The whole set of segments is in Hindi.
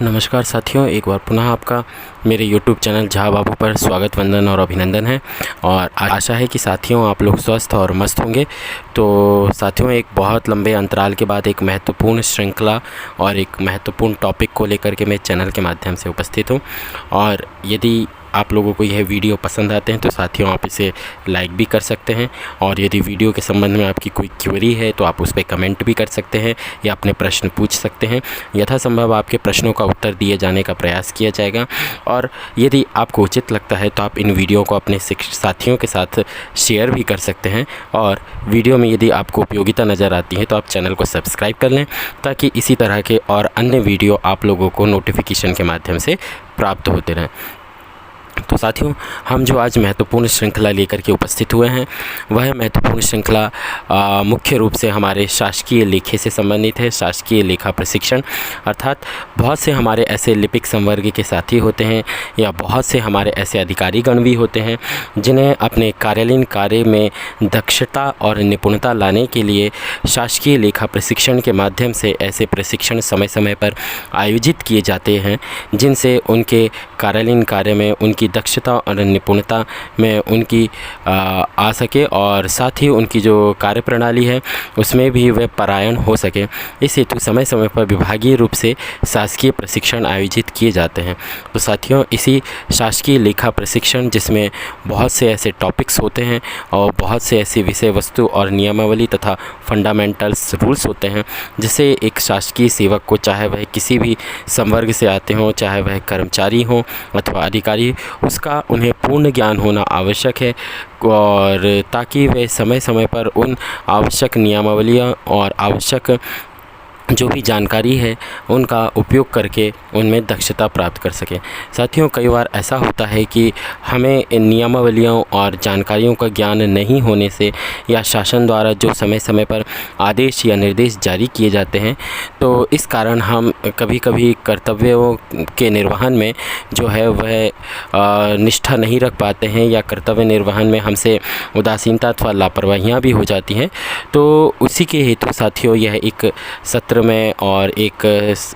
नमस्कार साथियों, एक बार पुनः आपका मेरे YouTube चैनल झा बाबू पर स्वागत, वंदन और अभिनंदन है। और आशा है कि साथियों आप लोग स्वस्थ और मस्त होंगे। तो साथियों, एक बहुत लंबे अंतराल के बाद एक महत्वपूर्ण श्रृंखला और एक महत्वपूर्ण टॉपिक को लेकर के मैं चैनल के माध्यम से उपस्थित हूँ। और यदि आप लोगों को यह वीडियो पसंद आते हैं तो साथियों आप इसे लाइक भी कर सकते हैं। और यदि वीडियो के संबंध में आपकी कोई क्वेरी है तो आप उस पर कमेंट भी कर सकते हैं या अपने प्रश्न पूछ सकते हैं। यथासंभव आपके प्रश्नों का उत्तर दिए जाने का प्रयास किया जाएगा। और यदि आपको उचित लगता है तो आप इन वीडियो को अपने साथियों के साथ शेयर भी कर सकते हैं। और वीडियो में यदि आपको उपयोगिता नज़र आती है तो आप चैनल को सब्सक्राइब कर लें, ताकि इसी तरह के और अन्य वीडियो आप लोगों को नोटिफिकेशन के माध्यम से प्राप्त होते रहें। तो साथियों, हम जो आज महत्वपूर्ण श्रृंखला लेकर के उपस्थित हुए हैं, वह महत्वपूर्ण श्रृंखला मुख्य रूप से हमारे शासकीय लेखे से संबंधित है। शासकीय लेखा प्रशिक्षण अर्थात बहुत से हमारे ऐसे लिपिक संवर्ग के साथी होते हैं या बहुत से हमारे ऐसे अधिकारीगण भी होते हैं जिन्हें अपने कार्यालयीन कार्य में दक्षता और निपुणता लाने के लिए शासकीय लेखा प्रशिक्षण के माध्यम से ऐसे प्रशिक्षण समय समय पर आयोजित किए जाते हैं, जिनसे उनके कार्यालयीन कार्य में उनकी दक्षता और निपुणता में उनकी आ सके और साथ ही उनकी जो कार्यप्रणाली है उसमें भी वे परायण हो सके। इस हेतु समय समय पर विभागीय रूप से शासकीय प्रशिक्षण आयोजित किए जाते हैं। तो साथियों, इसी शासकीय लेखा प्रशिक्षण जिसमें बहुत से ऐसे टॉपिक्स होते हैं और बहुत से ऐसी विषय वस्तु और नियमावली तथा फंडामेंटल्स रूल्स होते हैं, जिससे एक शासकीय सेवक को, चाहे वह किसी भी संवर्ग से आते हों, चाहे वह कर्मचारी हों अथवा अधिकारी, उसका उन्हें पूर्ण ज्ञान होना आवश्यक है। और ताकि वे समय समय पर उन आवश्यक नियमावलियाँ और आवश्यक जो भी जानकारी है उनका उपयोग करके उनमें दक्षता प्राप्त कर सकें। साथियों, कई बार ऐसा होता है कि हमें इन नियमावलियों और जानकारियों का ज्ञान नहीं होने से या शासन द्वारा जो समय समय पर आदेश या निर्देश जारी किए जाते हैं, तो इस कारण हम कभी कभी कर्तव्यों के निर्वहन में जो है वह निष्ठा नहीं रख पाते हैं या कर्तव्य निर्वहन में हमसे उदासीनता अथवा लापरवाहियाँ भी हो जाती हैं। तो उसी के हेतु साथियों, यह एक सत्र में और एक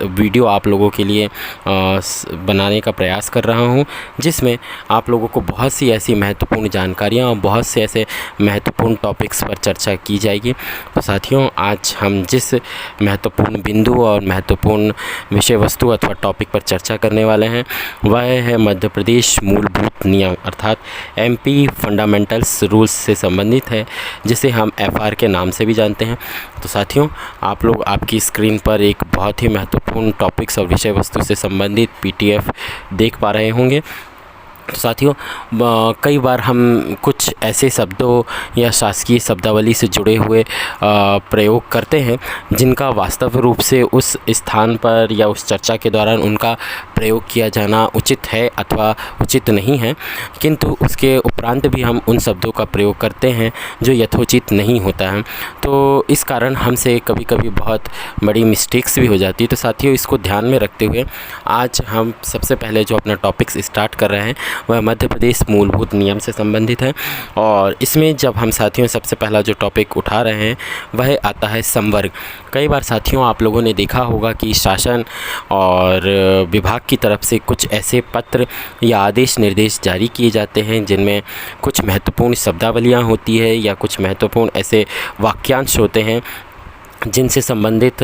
वीडियो आप लोगों के लिए बनाने का प्रयास कर रहा हूं, जिसमें आप लोगों को बहुत सी ऐसी महत्वपूर्ण जानकारियां और बहुत से ऐसे महत्वपूर्ण टॉपिक्स पर चर्चा की जाएगी। तो साथियों, आज हम जिस महत्वपूर्ण बिंदु और महत्वपूर्ण विषय वस्तु अथवा टॉपिक पर चर्चा करने वाले हैं, वह है मध्य प्रदेश मूलभूत नियम अर्थात MP फंडामेंटल्स रूल्स से संबंधित है, जिसे हम FR के नाम से भी जानते हैं। तो साथियों, आप लोग आपकी स्क्रीन पर एक बहुत ही महत्वपूर्ण टॉपिक्स और विषय वस्तु से संबंधित PDF देख पा रहे होंगे। तो साथियों, कई बार हम कुछ ऐसे शब्दों या शासकीय शब्दावली से जुड़े हुए प्रयोग करते हैं जिनका वास्तव रूप से उस स्थान पर या उस चर्चा के दौरान उनका प्रयोग किया जाना उचित है अथवा उचित नहीं है, किंतु उसके उपरांत भी हम उन शब्दों का प्रयोग करते हैं जो यथोचित नहीं होता है। तो इस कारण हमसे कभी कभी बहुत बड़ी मिस्टेक्स भी हो जाती है। तो साथियों, इसको ध्यान में रखते हुए आज हम सबसे पहले जो अपना टॉपिक्स स्टार्ट कर रहे हैं वह मध्य प्रदेश मूलभूत नियम से संबंधित है। और इसमें जब हम साथियों सबसे पहला जो टॉपिक उठा रहे हैं वह आता है संवर्ग। कई बार साथियों आप लोगों ने देखा होगा कि शासन और विभाग की तरफ से कुछ ऐसे पत्र या आदेश निर्देश जारी किए जाते हैं जिनमें कुछ महत्वपूर्ण शब्दावलियाँ होती है या कुछ महत्वपूर्ण ऐसे वाक्यांश होते हैं जिनसे संबंधित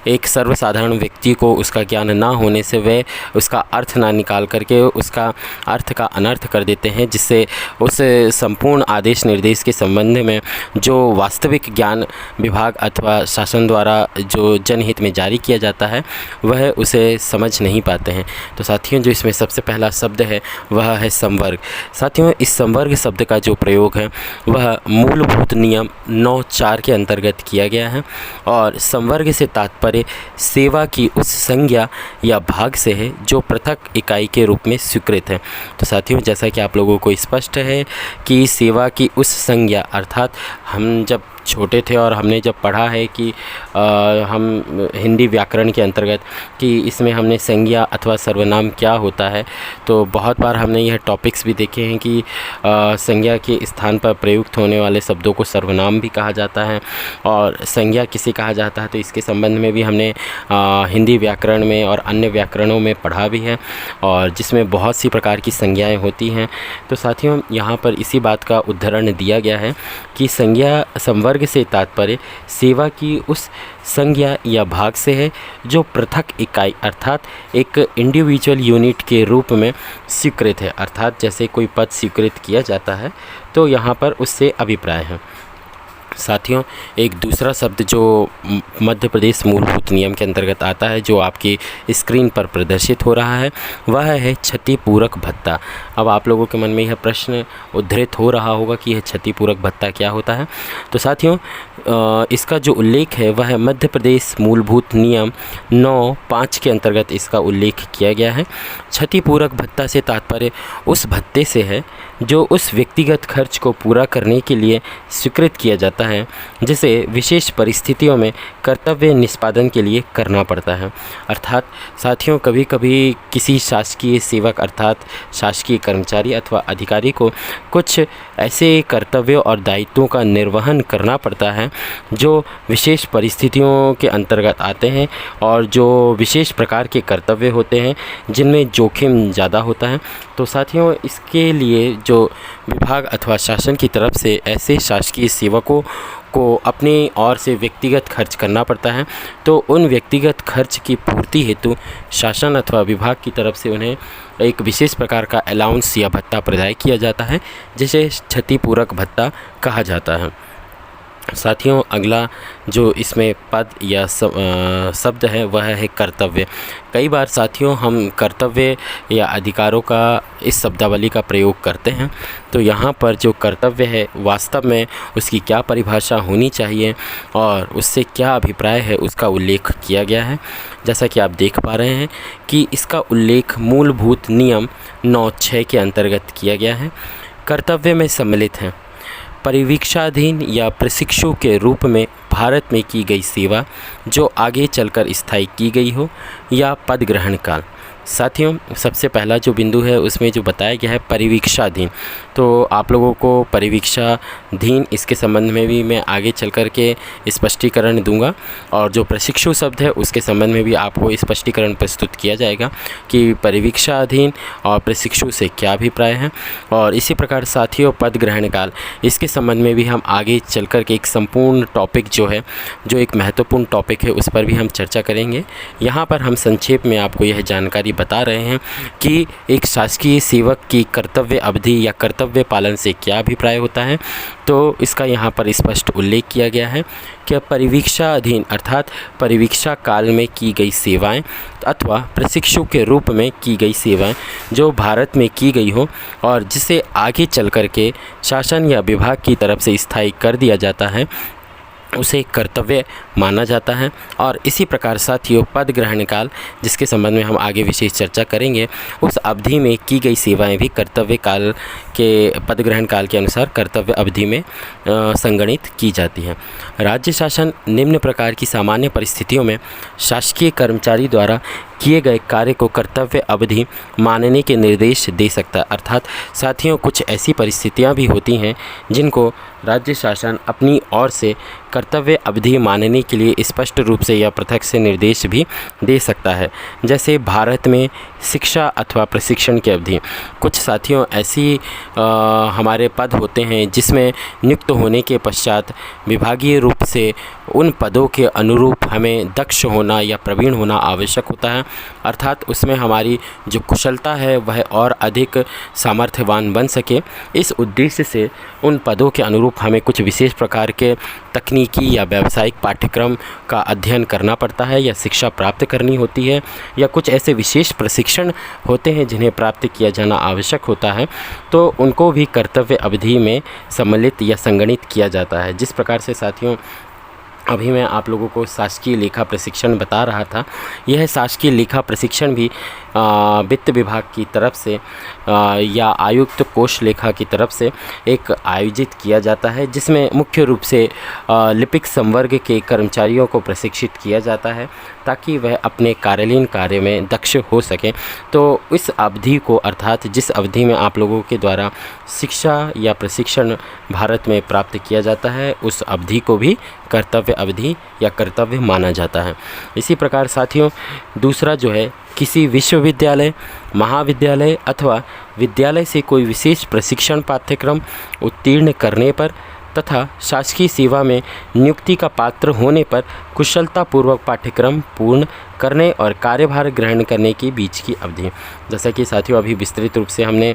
एक सर्वसाधारण व्यक्ति को उसका ज्ञान ना होने से वह उसका अर्थ ना निकाल करके उसका अर्थ का अनर्थ कर देते हैं, जिससे उस संपूर्ण आदेश निर्देश के संबंध में जो वास्तविक ज्ञान विभाग अथवा शासन द्वारा जो जनहित में जारी किया जाता है वह उसे समझ नहीं पाते हैं। तो साथियों, जो इसमें सबसे पहला शब्द है वह है संवर्ग। साथियों, इस संवर्ग शब्द का जो प्रयोग है वह मूलभूत नियम 9(4) के अंतर्गत किया गया है। और संवर्ग से तात्पर्य सेवा की उस संज्ञा या भाग से है जो पृथक इकाई के रूप में स्वीकृत है। तो साथियों, जैसा कि आप लोगों को स्पष्ट है कि सेवा की उस संज्ञा अर्थात हम जब छोटे थे और हमने जब पढ़ा है कि हम हिंदी व्याकरण के अंतर्गत कि इसमें हमने संज्ञा अथवा सर्वनाम क्या होता है, तो बहुत बार हमने यह टॉपिक्स भी देखे हैं कि संज्ञा के स्थान पर प्रयुक्त होने वाले शब्दों को सर्वनाम भी कहा जाता है और संज्ञा किसे कहा जाता है, तो इसके संबंध में भी हमने हिंदी व्याकरण में और अन्य व्याकरणों में पढ़ा भी है और जिसमें बहुत सी प्रकार की संज्ञाएं होती हैं। तो साथियों, यहाँ पर इसी बात का उदाहरण दिया गया है कि संज्ञा संवर्ग से तात्पर्य सेवा की उस संज्ञा या भाग से है जो पृथक इकाई अर्थात एक इंडिविजुअल यूनिट के रूप में स्वीकृत है। अर्थात जैसे कोई पद स्वीकृत किया जाता है तो यहाँ पर उससे अभिप्राय है। साथियों, एक दूसरा शब्द जो मध्य प्रदेश मूलभूत नियम के अंतर्गत आता है, जो आपकी स्क्रीन पर प्रदर्शित हो रहा है, वह है क्षतिपूरक भत्ता। अब आप लोगों के मन में यह प्रश्न उद्धृत हो रहा होगा कि यह क्षतिपूरक भत्ता क्या होता है। तो साथियों, इसका जो उल्लेख है वह मध्य प्रदेश मूलभूत नियम 9(5) के अंतर्गत इसका उल्लेख किया गया है। क्षतिपूरक भत्ता से तात्पर्य उस भत्ते से है जो उस व्यक्तिगत खर्च को पूरा करने के लिए स्वीकृत किया जाता है जिसे विशेष परिस्थितियों में कर्तव्य निष्पादन के लिए करना पड़ता है। अर्थात साथियों, कभी कभी किसी शासकीय सेवक अर्थात शासकीय कर्मचारी अथवा अधिकारी को कुछ ऐसे कर्तव्यों और दायित्वों का निर्वहन करना पड़ता है जो विशेष परिस्थितियों के अंतर्गत आते हैं और जो विशेष प्रकार के कर्तव्य होते हैं जिनमें जोखिम ज़्यादा होता है। तो साथियों, इसके लिए जो विभाग अथवा शासन की तरफ से ऐसे शासकीय सेवकों को अपनी ओर से व्यक्तिगत खर्च करना पड़ता है, तो उन व्यक्तिगत खर्च की पूर्ति हेतु शासन अथवा विभाग की तरफ से उन्हें एक विशेष प्रकार का अलाउंस या भत्ता प्रदान किया जाता है जिसे क्षतिपूरक भत्ता कहा जाता है। साथियों, अगला जो इसमें पद या शब्द है वह है कर्तव्य। कई बार साथियों हम कर्तव्य या अधिकारों का इस शब्दावली का प्रयोग करते हैं, तो यहाँ पर जो कर्तव्य है वास्तव में उसकी क्या परिभाषा होनी चाहिए और उससे क्या अभिप्राय है उसका उल्लेख किया गया है। जैसा कि आप देख पा रहे हैं कि इसका उल्लेख मूलभूत नियम 9(6) के अंतर्गत किया गया है। कर्तव्य में सम्मिलित हैं परिवीक्षाधीन या प्रशिक्षु के रूप में भारत में की गई सेवा जो आगे चलकर स्थायी की गई हो या पद ग्रहण काल। साथियों, सबसे पहला जो बिंदु है उसमें जो बताया गया है परिवीक्षाधीन, तो आप लोगों को परिवीक्षाधीन इसके संबंध में भी मैं आगे चल कर के स्पष्टीकरण दूंगा और जो प्रशिक्षु शब्द है उसके संबंध में भी आपको स्पष्टीकरण प्रस्तुत किया जाएगा कि परिवीक्षाधीन और प्रशिक्षु से क्या अभिप्राय है। और इसी प्रकार साथियों, पद ग्रहण काल इसके संबंध में भी हम आगे चल कर के एक संपूर्ण टॉपिक जो है, जो एक महत्वपूर्ण टॉपिक है, उस पर भी हम चर्चा करेंगे। यहाँ पर हम संक्षेप में आपको यह जानकारी बता रहे हैं कि एक शासकीय सेवक की कर्तव्य अवधि या कर्तव्य पालन से क्या अभिप्राय होता है। तो इसका यहाँ पर स्पष्ट उल्लेख किया गया है कि परिवीक्षा अधीन अर्थात परिवीक्षा काल में की गई सेवाएं अथवा प्रशिक्षु के रूप में की गई सेवाएं जो भारत में की गई हो और जिसे आगे चल कर के शासन या विभाग की तरफ से स्थायी कर दिया जाता है, उसे कर्तव्य माना जाता है। और इसी प्रकार साथियों, पद ग्रहण काल जिसके संबंध में हम आगे विशेष चर्चा करेंगे, उस अवधि में की गई सेवाएं भी कर्तव्य काल के पद ग्रहण काल के अनुसार कर्तव्य अवधि में संगणित की जाती है। राज्य शासन निम्न प्रकार की सामान्य परिस्थितियों में शासकीय कर्मचारी द्वारा किए गए कार्य को कर्तव्य अवधि मानने के निर्देश दे सकता है। अर्थात साथियों, कुछ ऐसी परिस्थितियां भी होती हैं जिनको राज्य शासन अपनी ओर से कर्तव्य अवधि मानने के लिए स्पष्ट रूप से या पृथक से निर्देश भी दे सकता है। जैसे भारत में शिक्षा अथवा प्रशिक्षण की अवधि, कुछ साथियों ऐसी हमारे पद होते हैं जिसमें नियुक्त होने के पश्चात विभागीय रूप से उन पदों के अनुरूप हमें दक्ष होना या प्रवीण होना आवश्यक होता है। अर्थात उसमें हमारी जो कुशलता है वह और अधिक सामर्थ्यवान बन सके, इस उद्देश्य से उन पदों के अनुरूप हमें कुछ विशेष प्रकार के तकनीकी या व्यावसायिक पाठ्यक्रम का अध्ययन करना पड़ता है या शिक्षा प्राप्त करनी होती है, या कुछ ऐसे विशेष प्रशिक्षण होते हैं जिन्हें प्राप्त किया जाना आवश्यक होता है, तो उनको भी कर्तव्य अवधि में सम्मिलित या संगणित किया जाता है। जिस प्रकार से साथियों अभी मैं आप लोगों को शासकीय लेखा प्रशिक्षण बता रहा था, यह शासकीय लेखा प्रशिक्षण भी वित्त विभाग की तरफ से या आयुक्त कोष लेखा की तरफ से एक आयोजित किया जाता है, जिसमें मुख्य रूप से लिपिक संवर्ग के कर्मचारियों को प्रशिक्षित किया जाता है ताकि वह अपने कार्यालयीन कार्य में दक्ष हो सकें। तो इस अवधि को, अर्थात जिस अवधि में आप लोगों के द्वारा शिक्षा या प्रशिक्षण भारत में प्राप्त किया जाता है, उस अवधि को भी कर्तव्य अवधि या कर्तव्य माना जाता है। इसी प्रकार साथियों, दूसरा जो है, किसी विश्वविद्यालय, महाविद्यालय अथवा विद्यालय से कोई विशेष प्रशिक्षण पाठ्यक्रम उत्तीर्ण करने पर तथा शासकीय सेवा में नियुक्ति का पात्र होने पर कुशलतापूर्वक पाठ्यक्रम पूर्ण करने और कार्यभार ग्रहण करने के बीच की अवधि। जैसा कि साथियों अभी विस्तृत रूप से हमने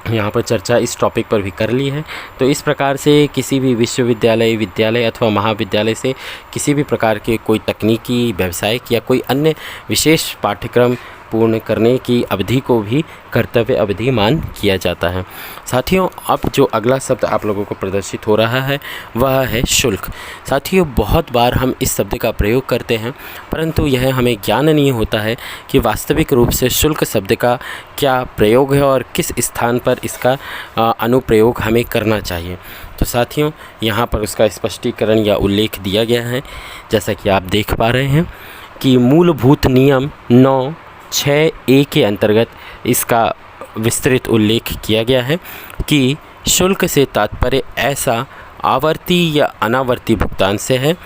यहाँ पर चर्चा इस टॉपिक पर भी कर ली है। तो इस प्रकार से किसी भी विश्वविद्यालय, विद्यालय अथवा महाविद्यालय से किसी भी प्रकार के कोई तकनीकी, व्यावसायिक या कोई अन्य विशेष पाठ्यक्रम पूर्ण करने की अवधि को भी कर्तव्य अवधि मान किया जाता है। साथियों, अब जो अगला शब्द आप लोगों को प्रदर्शित हो रहा है वह है शुल्क। साथियों, बहुत बार हम इस शब्द का प्रयोग करते हैं, परंतु यह हमें ज्ञान नहीं होता है कि वास्तविक रूप से शुल्क शब्द का क्या प्रयोग है और किस स्थान पर इसका अनुप्रयोग हमें करना चाहिए। तो साथियों, यहाँ पर उसका स्पष्टीकरण या उल्लेख दिया गया है, जैसा कि आप देख पा रहे हैं कि मूलभूत नियम 9(6)(a) के अंतर्गत इसका विस्तृत उल्लेख किया गया है कि शुल्क से तात्पर्य ऐसा आवर्ती या अनावर्ती भुगतान से है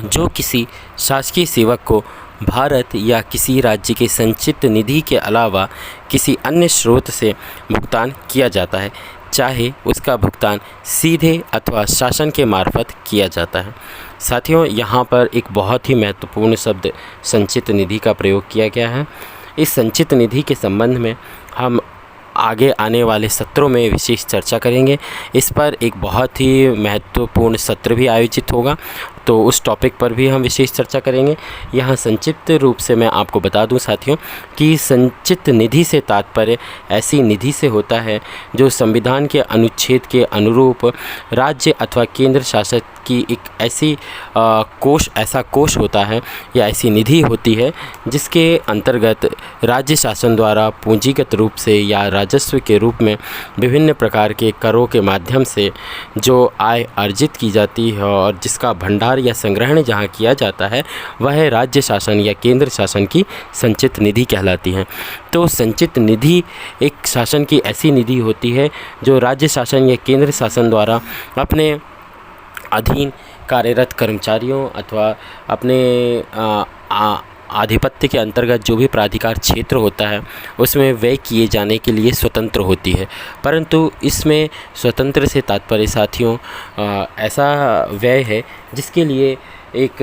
जो किसी शासकीय सेवक को भारत या किसी राज्य के संचित निधि के अलावा किसी अन्य स्रोत से भुगतान किया जाता है, चाहे उसका भुगतान सीधे अथवा शासन के मार्फत किया जाता है। साथियों, यहाँ पर एक बहुत ही महत्वपूर्ण शब्द संचित निधि का प्रयोग किया गया है। इस संचित निधि के संबंध में हम आगे आने वाले सत्रों में विशेष चर्चा करेंगे। इस पर एक बहुत ही महत्वपूर्ण सत्र भी आयोजित होगा, तो उस टॉपिक पर भी हम विशेष चर्चा करेंगे। यहाँ संक्षिप्त रूप से मैं आपको बता दूं साथियों कि संचित निधि से तात्पर्य ऐसी निधि से होता है जो संविधान के अनुच्छेद के अनुरूप राज्य अथवा केंद्र शासित की एक ऐसी ऐसा कोष होता है या ऐसी निधि होती है जिसके अंतर्गत राज्य शासन द्वारा पूंजीगत रूप से या राजस्व के रूप में विभिन्न प्रकार के करों के माध्यम से जो आय अर्जित की जाती है और जिसका भंडार या संग्रहण जहाँ किया जाता है वह राज्य शासन या केंद्र शासन की संचित निधि कहलाती है। तो संचित निधि एक शासन की ऐसी निधि होती है जो राज्य शासन या केंद्र शासन द्वारा अपने अधीन कार्यरत कर्मचारियों अथवा अपने आधिपत्य के अंतर्गत जो भी प्राधिकार क्षेत्र होता है उसमें व्यय किए जाने के लिए स्वतंत्र होती है। परंतु इसमें स्वतंत्र से तात्पर्य साथियों ऐसा व्यय है जिसके लिए एक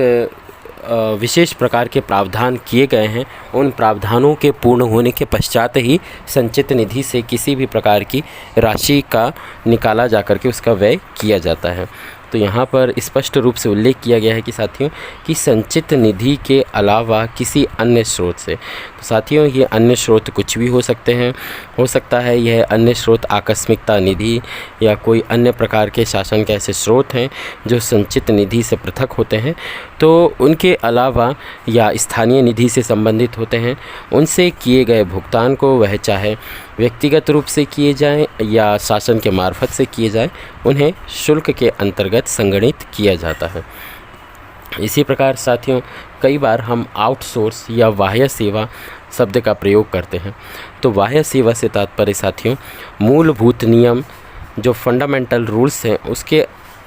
विशेष प्रकार के प्रावधान किए गए हैं। उन प्रावधानों के पूर्ण होने के पश्चात ही संचित निधि से किसी भी प्रकार की राशि का निकाला जाकर के उसका व्यय किया जाता है। तो यहाँ पर स्पष्ट रूप से उल्लेख किया गया है कि साथियों कि संचित निधि के अलावा किसी अन्य स्रोत से। तो साथियों ये अन्य स्रोत कुछ भी हो सकते हैं, हो सकता है यह अन्य स्रोत आकस्मिकता निधि या कोई अन्य प्रकार के शासन के ऐसे स्रोत हैं जो संचित निधि से पृथक होते हैं। तो उनके अलावा या स्थानीय निधि से संबंधित होते हैं, उनसे किए गए भुगतान को वह चाहे व्यक्तिगत रूप से किए जाएं या शासन के मार्फत से किए जाएं, उन्हें शुल्क के अंतर्गत संगणित किया जाता है। इसी प्रकार साथियों कई बार हम आउटसोर्स या बाह्य सेवा शब्द का प्रयोग करते हैं। तो बाह्य सेवा से तात्पर्य साथियों मूलभूत नियम जो फंडामेंटल रूल्स हैं उसके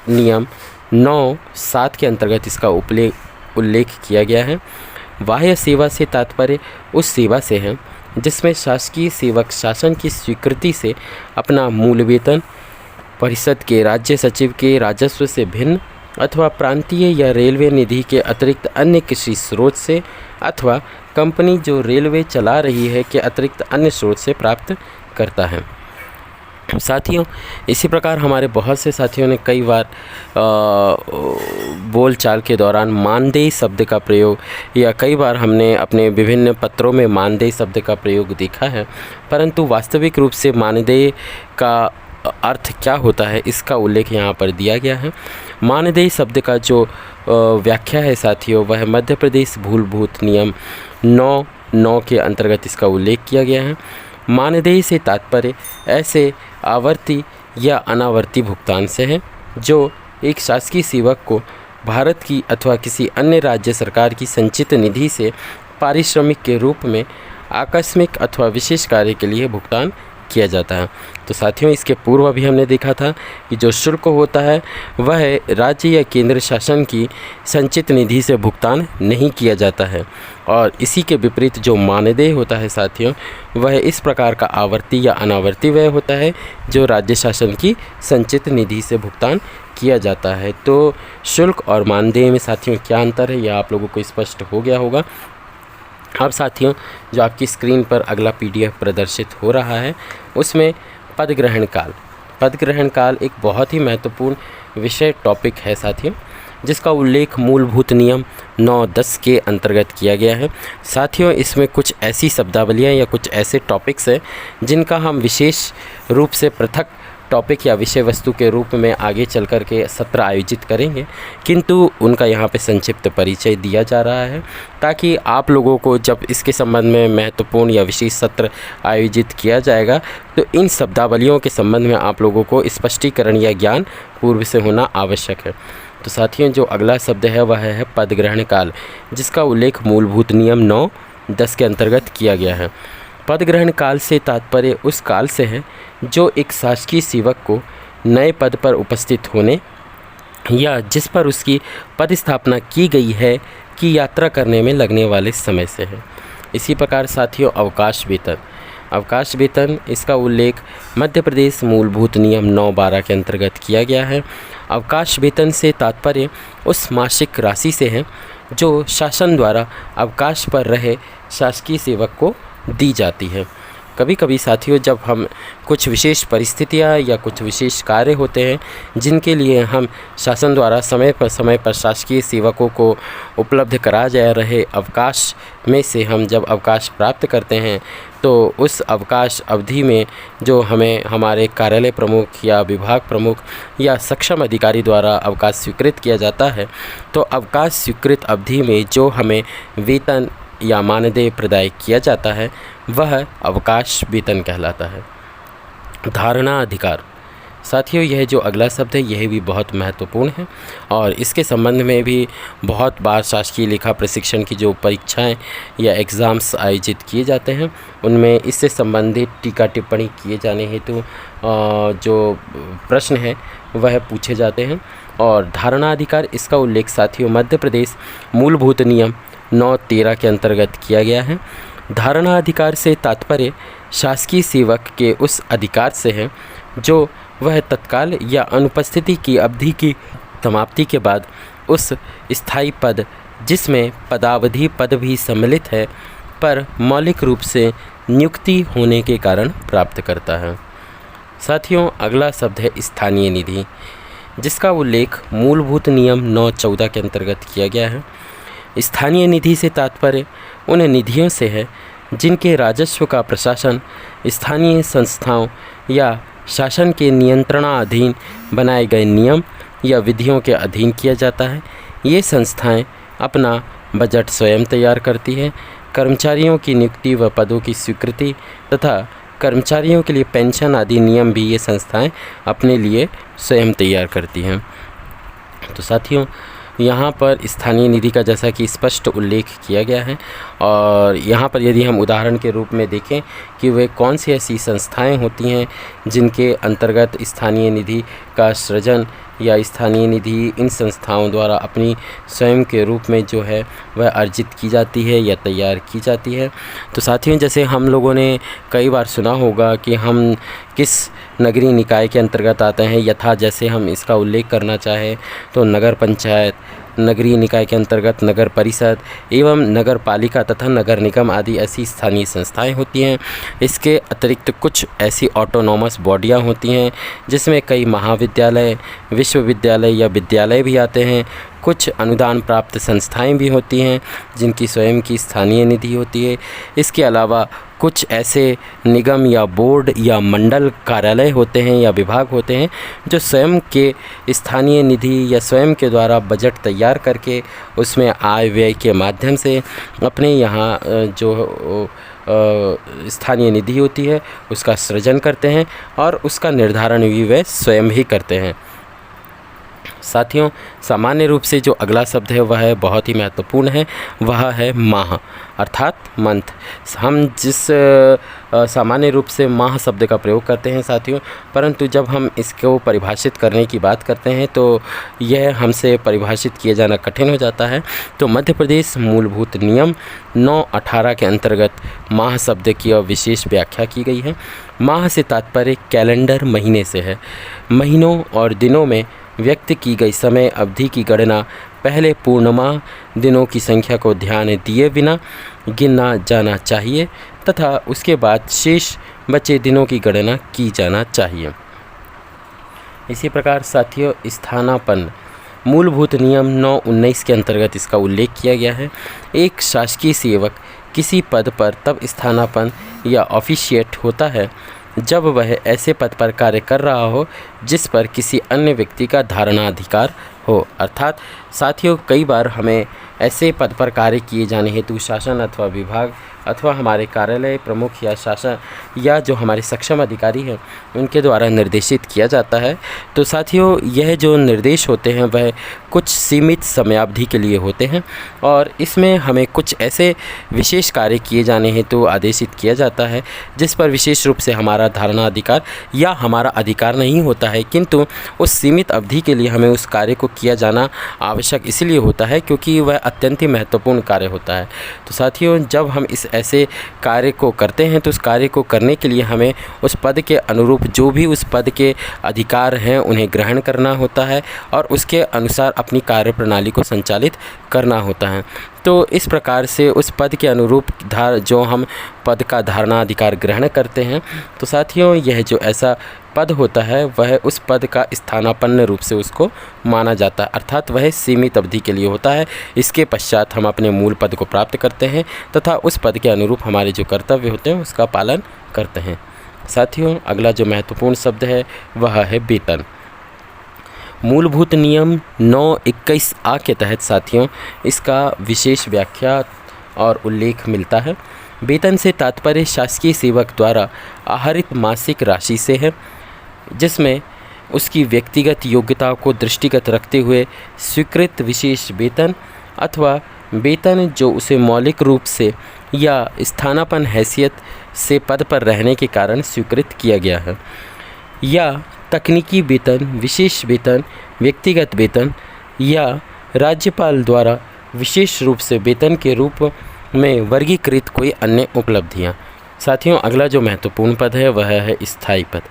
नियम 9(7) के अंतर्गत इसका उल्लेख किया गया है। बाह्य सेवा से तात्पर्य उस सेवा से है जिसमें शासकीय सेवक शासन की स्वीकृति से अपना मूल वेतन परिषद के राज्य सचिव के राजस्व से भिन्न अथवा प्रांतीय या रेलवे निधि के अतिरिक्त अन्य किसी स्रोत से अथवा कंपनी जो रेलवे चला रही है के अतिरिक्त अन्य स्रोत से प्राप्त करता है। साथियों इसी प्रकार हमारे बहुत से साथियों ने कई बार बोलचाल के दौरान मानदेय शब्द का प्रयोग या कई बार हमने अपने विभिन्न पत्रों में मानदेय शब्द का प्रयोग देखा है, परंतु वास्तविक रूप से मानदेय का अर्थ क्या होता है इसका उल्लेख यहाँ पर दिया गया है। मानदेय शब्द का जो व्याख्या है साथियों वह मध्य प्रदेश मूलभूत नियम 9 के अंतर्गत इसका उल्लेख किया गया है। मानदेय से तात्पर्य ऐसे आवर्ती या अनावर्ती भुगतान से है जो एक शासकीय सेवक को भारत की अथवा किसी अन्य राज्य सरकार की संचित निधि से पारिश्रमिक के रूप में आकस्मिक अथवा विशेष कार्य के लिए भुगतान किया जाता है। तो साथियों, इसके पूर्व अभी हमने देखा था कि जो शुल्क होता है वह राज्य या केंद्र शासन की संचित निधि से भुगतान नहीं किया जाता है, और इसी के विपरीत जो मानदेय होता है साथियों, वह इस प्रकार का आवर्ती या अनावर्ती व्यय होता है जो राज्य शासन की संचित निधि से भुगतान किया जाता है। तो शुल्क और मानदेय में साथियों क्या अंतर है, यह आप लोगों को स्पष्ट हो गया होगा। अब साथियों, जो आपकी स्क्रीन पर अगला PDF प्रदर्शित हो रहा है उसमें पदग्रहण काल एक बहुत ही महत्वपूर्ण विषय टॉपिक है साथियों, जिसका उल्लेख मूलभूत नियम 9-10 के अंतर्गत किया गया है। साथियों, इसमें कुछ ऐसी शब्दावलियाँ या कुछ ऐसे टॉपिक्स हैं जिनका हम विशेष रूप से पृथक टॉपिक या विषय वस्तु के रूप में आगे चल कर के सत्र आयोजित करेंगे, किंतु उनका यहाँ पे संक्षिप्त परिचय दिया जा रहा है ताकि आप लोगों को जब इसके संबंध में महत्वपूर्ण या विशेष सत्र आयोजित किया जाएगा तो इन शब्दावलियों के संबंध में आप लोगों को स्पष्टीकरण या ज्ञान पूर्व से होना आवश्यक है। तो साथियों, जो अगला शब्द है वह है पदग्रहण काल, जिसका उल्लेख मूलभूत नियम 9-10 के अंतर्गत किया गया है। पदग्रहण काल से तात्पर्य उस काल से है जो एक शासकीय सेवक को नए पद पर उपस्थित होने या जिस पर उसकी पदस्थापना की गई है की यात्रा करने में लगने वाले समय से है। इसी प्रकार साथियों, अवकाश वेतन इसका उल्लेख मध्य प्रदेश मूलभूत नियम 9-12 के अंतर्गत किया गया है। अवकाश वेतन से तात्पर्य उस मासिक राशि से है जो शासन द्वारा अवकाश पर रहे शासकीय सेवक को दी जाती है। कभी कभी साथियों, जब हम कुछ विशेष परिस्थितियाँ या कुछ विशेष कार्य होते हैं जिनके लिए हम शासन द्वारा समय पर शासकीय सेवकों को उपलब्ध करा जा रहे अवकाश में से हम जब अवकाश प्राप्त करते हैं तो उस अवकाश अवधि में जो हमें हमारे कार्यालय प्रमुख या विभाग प्रमुख या सक्षम अधिकारी द्वारा अवकाश स्वीकृत किया जाता है, तो अवकाश स्वीकृत अवधि में जो हमें वेतन या मानदेय प्रदाय किया जाता है वह अवकाश वेतन कहलाता है। धारणा अधिकार साथियों, यह जो अगला शब्द है यह भी बहुत महत्वपूर्ण है और इसके संबंध में भी बहुत बार शासकीय लेखा प्रशिक्षण की जो परीक्षाएं या एग्ज़ाम्स आयोजित किए जाते हैं उनमें इससे संबंधित टीका टिप्पणी किए जाने हेतु जो प्रश्न है वह पूछे जाते हैं। और धारणा अधिकार इसका उल्लेख साथियों मध्य प्रदेश मूलभूत नियम 9-13 के अंतर्गत किया गया है। धारणा अधिकार से तात्पर्य शासकीय सेवक के उस अधिकार से है जो वह तत्काल या अनुपस्थिति की अवधि की समाप्ति के बाद उस स्थायी पद जिसमें पदावधि पद भी सम्मिलित है पर मौलिक रूप से नियुक्ति होने के कारण प्राप्त करता है। साथियों, अगला शब्द है स्थानीय निधि, जिसका उल्लेख मूलभूत नियम 9-14 के अंतर्गत किया गया है। स्थानीय निधि से तात्पर्य उन निधियों से है जिनके राजस्व का प्रशासन स्थानीय संस्थाओं या शासन के नियंत्रणाधीन बनाए गए नियम या विधियों के अधीन किया जाता है। ये संस्थाएं अपना बजट स्वयं तैयार करती हैं। कर्मचारियों की नियुक्ति व पदों की स्वीकृति तथा कर्मचारियों के लिए पेंशन आदि नियम भी ये संस्थाएं अपने लिए स्वयं तैयार करती हैं। तो साथियों, यहाँ पर स्थानीय निधि का जैसा कि स्पष्ट उल्लेख किया गया है और यहाँ पर यदि हम उदाहरण के रूप में देखें कि वे कौन सी ऐसी संस्थाएं होती हैं जिनके अंतर्गत स्थानीय निधि का सृजन या स्थानीय निधि इन संस्थाओं द्वारा अपनी स्वयं के रूप में जो है वह अर्जित की जाती है या तैयार की जाती है। तो साथियों, जैसे हम लोगों ने कई बार सुना होगा कि हम किस नगरीय निकाय के अंतर्गत आते हैं, यथा जैसे हम इसका उल्लेख करना चाहें तो नगर पंचायत, नगरीय निकाय के अंतर्गत नगर परिषद एवं नगर पालिका तथा नगर निगम आदि ऐसी स्थानीय संस्थाएं होती हैं। इसके अतिरिक्त कुछ ऐसी ऑटोनॉमस बॉडियां होती हैं जिसमें कई महाविद्यालय, विश्वविद्यालय या विद्यालय भी आते हैं। कुछ अनुदान प्राप्त संस्थाएं भी होती हैं जिनकी स्वयं की स्थानीय निधि होती है। इसके अलावा कुछ ऐसे निगम या बोर्ड या मंडल कार्यालय होते हैं या विभाग होते हैं जो स्वयं के स्थानीय निधि या स्वयं के द्वारा बजट तैयार करके उसमें आय व्यय के माध्यम से अपने यहाँ जो स्थानीय निधि होती है उसका सृजन करते हैं और उसका निर्धारण भी वे स्वयं ही करते हैं। साथियों, सामान्य रूप से जो अगला शब्द है वह है बहुत ही महत्वपूर्ण है, वह है माह अर्थात मंथ। हम जिस सामान्य रूप से माह शब्द का प्रयोग करते हैं साथियों, परंतु जब हम इसको परिभाषित करने की बात करते हैं तो यह हमसे परिभाषित किया जाना कठिन हो जाता है। तो मध्य प्रदेश मूलभूत नियम 9/18 के अंतर्गत माह शब्द की विशेष व्याख्या की गई है। माह से तात्पर्य कैलेंडर महीने से है। महीनों और दिनों में व्यक्त की गई समय अवधि की गणना पहले पूर्णमाह दिनों की संख्या को ध्यान दिए बिना गिना जाना चाहिए तथा उसके बाद शेष बचे दिनों की गणना की जाना चाहिए। इसी प्रकार साथियों, स्थानापन्न मूलभूत नियम 9/19 के अंतर्गत इसका उल्लेख किया गया है। एक शासकीय सेवक किसी पद पर तब स्थानापन्न या ऑफिशिएट होता है जब वह ऐसे पद पर कार्य कर रहा हो जिस पर किसी अन्य व्यक्ति का धारणाधिकार हो। अर्थात साथियों, कई बार हमें ऐसे पद पर कार्य किए जाने हेतु शासन अथवा विभाग अथवा हमारे कार्यालय प्रमुख या शासन या जो हमारे सक्षम अधिकारी हैं उनके द्वारा निर्देशित किया जाता है। तो साथियों, यह जो निर्देश होते हैं वह कुछ सीमित समयावधि के लिए होते हैं और इसमें हमें कुछ ऐसे विशेष कार्य किए जाने हेतु आदेशित किया जाता है जिस पर विशेष रूप से हमारा धारणा अधिकार या हमारा अधिकार नहीं होता है, किंतु उस सीमित अवधि के लिए हमें उस कार्य को किया जाना आवश्यक इसलिए होता है क्योंकि वह अत्यंत ही महत्वपूर्ण कार्य होता है। तो साथियों, जब हम इस ऐसे कार्य को करते हैं तो उस कार्य को करने के लिए हमें उस पद के अनुरूप जो भी उस पद के अधिकार हैं उन्हें ग्रहण करना होता है और उसके अनुसार अपनी कार्यप्रणाली को संचालित करना होता है। तो इस प्रकार से उस पद के अनुरूप जो हम पद का धारणा अधिकार ग्रहण करते हैं तो साथियों, यह जो ऐसा पद होता है वह उस पद का स्थानापन्न रूप से उसको माना जाता है, अर्थात वह सीमित अवधि के लिए होता है। इसके पश्चात हम अपने मूल पद को प्राप्त करते हैं तथा उस पद के अनुरूप हमारे जो कर्तव्य होते हैं उसका पालन करते हैं। साथियों, अगला जो महत्वपूर्ण शब्द है वह है वेतन। मूलभूत नियम 9/21A के तहत साथियों इसका विशेष व्याख्या और उल्लेख मिलता है। वेतन से तात्पर्य शासकीय सेवक द्वारा आहरित मासिक राशि से है जिसमें उसकी व्यक्तिगत योग्यताओं को दृष्टिगत रखते हुए स्वीकृत विशेष वेतन अथवा वेतन जो उसे मौलिक रूप से या स्थानापन्न हैसियत से पद पर रहने के कारण स्वीकृत किया गया है, या तकनीकी वेतन, विशेष वेतन, व्यक्तिगत वेतन या राज्यपाल द्वारा विशेष रूप से वेतन के रूप में वर्गीकृत कोई अन्य उपलब्धियां। साथियों, अगला जो महत्वपूर्ण पद है वह है स्थायी पद।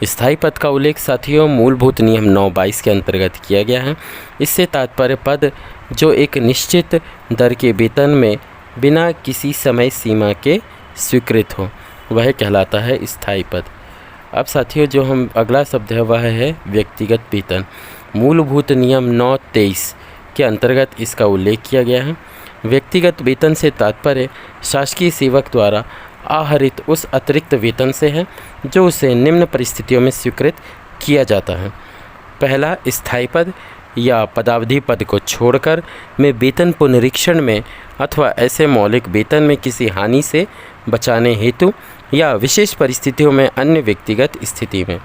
स्थायी पद का उल्लेख साथियों मूलभूत नियम 9/22 के अंतर्गत किया गया है। इससे तात्पर्य पद जो एक निश्चित दर के वेतन में बिना किसी समय सीमा के स्वीकृत हो वह कहलाता है स्थायी पद। अब साथियों, जो हम अगला शब्द है वह है व्यक्तिगत वेतन। मूलभूत नियम 9/23 के अंतर्गत इसका उल्लेख किया गया है। व्यक्तिगत वेतन से तात्पर्य शासकीय सेवक द्वारा आहरित उस अतिरिक्त वेतन से है जो उसे निम्न परिस्थितियों में स्वीकृत किया जाता है। पहला, स्थायी पद या पदावधि पद को छोड़कर में वेतन पुनरीक्षण में अथवा ऐसे मौलिक वेतन में किसी हानि से बचाने हेतु या विशेष परिस्थितियों में अन्य व्यक्तिगत स्थिति में।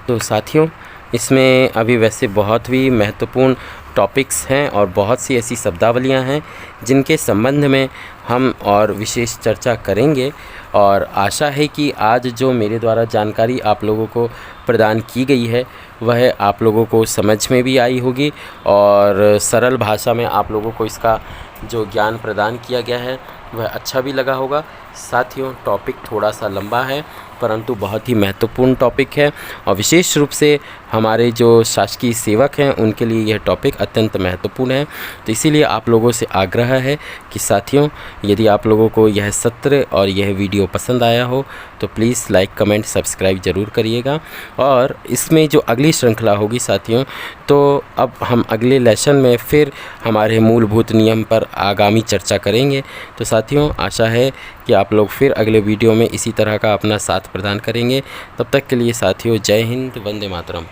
तो साथियों, इसमें अभी वैसे बहुत ही महत्वपूर्ण टॉपिक्स हैं और बहुत सी ऐसी शब्दावलियां हैं जिनके संबंध में हम और विशेष चर्चा करेंगे और आशा है कि आज जो मेरे द्वारा जानकारी आप लोगों को प्रदान की गई है वह आप लोगों को समझ में भी आई होगी और सरल भाषा में आप लोगों को इसका जो ज्ञान प्रदान किया गया है वह अच्छा भी लगा होगा। साथियों, टॉपिक थोड़ा सा लंबा है परंतु बहुत ही महत्वपूर्ण टॉपिक है और विशेष रूप से हमारे जो शासकीय सेवक हैं उनके लिए यह टॉपिक अत्यंत महत्वपूर्ण है। तो इसीलिए आप लोगों से आग्रह है कि साथियों, यदि आप लोगों को यह सत्र और यह वीडियो पसंद आया हो तो प्लीज़ लाइक, कमेंट, सब्सक्राइब ज़रूर करिएगा। और इसमें जो अगली श्रृंखला होगी साथियों, तो अब हम अगले लेसन में फिर हमारे मूलभूत नियम पर आगामी चर्चा करेंगे। तो साथियों, आशा है कि आप लोग फिर अगले वीडियो में इसी तरह का अपना साथ प्रदान करेंगे। तब तक के लिए साथियों, जय हिंद, वंदे मातरम।